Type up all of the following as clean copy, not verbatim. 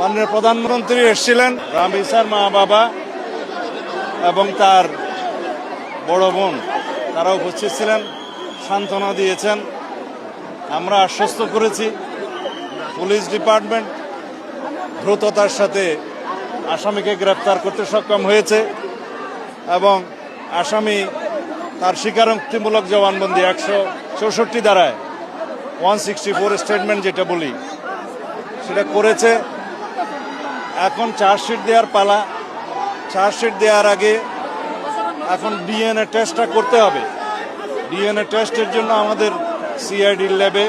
মাননীয় প্রধানমন্ত্রী এসেছিলেন। রামিসার মা বাবা এবং তার বড় বোন তারা উপস্থিত ছিলেন, সান্ত্বনা দিয়েছেন। আমরা আশ্বস্ত করেছি পুলিশ ডিপার্টমেন্ট দ্রুততার সাথে আসামিকে গ্রেপ্তার করতে সক্ষম হয়েছে এবং আসামি তার স্বীকারোক্তিমূলক জবানবন্দি 164 ধারায় 164 স্টেটমেন্ট যেটা বলি সেটা করেছে। এখন চার্জশিট দেওয়ার পালা। চার্জশিট দেওয়ার আগে এখন ডিএনএ টেস্টটা করতে হবে। ডিএনএ টেস্টের জন্য আমাদের সিআইডি ল্যাবে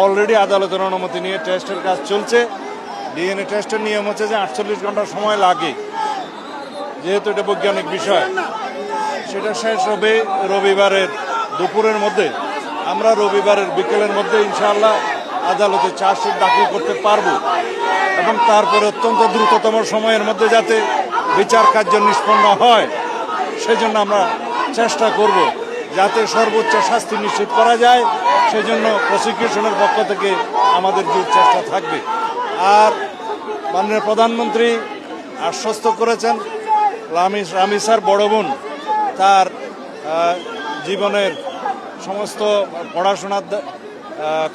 অলরেডি আদালতের অনুমতি নিয়ে টেস্টের কাজ চলছে। ডিএনএ টেস্টের নিয়ম হচ্ছে যে 48 ঘন্টা সময় লাগে, যেহেতু এটা বৈজ্ঞানিক বিষয়। সেটা শেষ হবে রবিবারের দুপুরের মধ্যে। আমরা রবিবারের বিকেলের মধ্যে ইনশাআল্লাহ আদালতে চার্জশিট দাখিল করতে পারব এবং তারপরে অত্যন্ত দ্রুততম সময়ের মধ্যে যাতে বিচার কার্য নিষ্পন্ন হয় সেজন্য আমরা চেষ্টা করব, যাতে সর্বোচ্চ শাস্তি নিশ্চিত করা যায়। সেজন্য প্রসিকিউশনের পক্ষ থেকে আমাদের জোর চেষ্টা থাকবে। আর মাননীয় প্রধানমন্ত্রী আশ্বস্ত করেছেন রামিসার বড় বোন তার জীবনের সমস্ত পড়াশোনার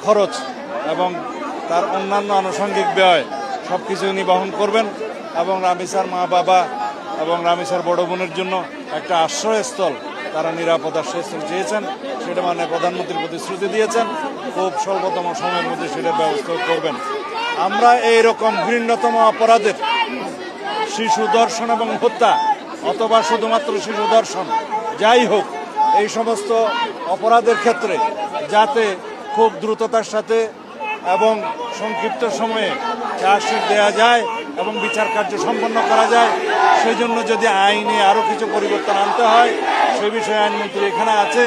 খরচ এবং তার অন্যান্য আনুষঙ্গিক ব্যয় সব কিছু উনি বহন করবেন এবং রামিসার মা বাবা এবং রামিসার বড় বোনের জন্য একটা আশ্রয়স্থল, তারা নিরাপদ আশ্রয়স্থল চেয়েছেন, সেটা মাননীয় প্রধানমন্ত্রীর প্রতিশ্রুতি দিয়েছেন। খুব স্বল্পতম সময়ের মধ্যে সেটার ব্যবস্থা করবেন। আমরা এইরকম ঘৃণ্যতম অপরাধের শিশু ধর্ষণ এবং হত্যা অথবা শুধুমাত্র শিশু ধর্ষণ যাই হোক, এই সমস্ত অপরাধের ক্ষেত্রে যাতে খুব দ্রুততার সাথে এবং সংক্ষিপ্ত সময়ে চার্জশিট দেওয়া যায় এবং বিচার কার্য সম্পন্ন করা যায়, সেই জন্য যদি আইনে আরও কিছু পরিবর্তন আনতে হয় সে বিষয়ে আইনমন্ত্রী এখানে আছে।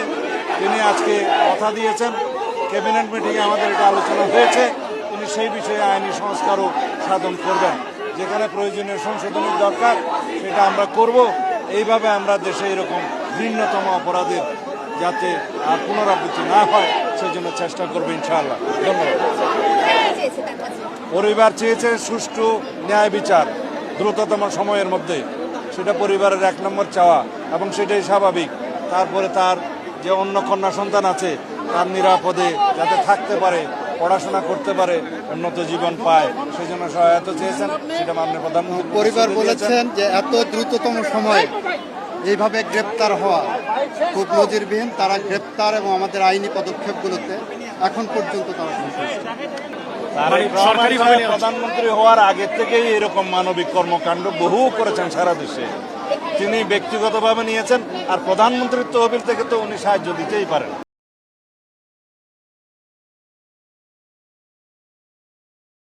তিনি আজকে কথা দিয়েছেন, ক্যাবিনেট মিটিংয়ে আমাদের এটা আলোচনা হয়েছে। তিনি সেই বিষয়ে আইনি সংস্কারও সাধন করবেন। যেখানে প্রয়োজনীয় সংশোধনের দরকার সেটা আমরা করব। এইভাবে আমরা দেশে এরকম ভিন্নতম অপরাধের যাতে আর পুনরাবৃত্তি না হয় সেজন্য চেষ্টা করবো ইনশাআল্লাহ। ধন্যবাদ। পরিবার চেয়েছে সুষ্ঠু ন্যায় বিচার দ্রুততম সময়ের মধ্যে, সেটা পরিবারের 1 নম্বর চাওয়া এবং সেটাই স্বাভাবিক। তারপরে তার যে অন্য কন্যা সন্তান আছে তার নিরাপদে যাতে থাকতে পারে, পড়াশোনা করতে পারে, উন্নত জীবন পায়, সেই জন্য সহায়তা চেয়েছেন। সেটা মাননীয় প্রধানমন্ত্রী পরিবার বলেছেন যে এত দ্রুততম সময়ে এইভাবে গ্রেপ্তার হওয়া খুব নজিরবিহীন। তারা গ্রেপ্তার এবং আমাদের আইনি পদক্ষেপগুলোতে এখন পর্যন্ত তারা প্রধানমন্ত্রী হওয়ার আগে থেকেই এরকম মানবিক কর্মকাণ্ড বহু করেছেন সারা দেশে। তিনি ব্যক্তিগতভাবে নিয়েছেন, আর প্রধানমন্ত্রীর তহবিল থেকে তো উনি সাহায্য দিতেই পারেন।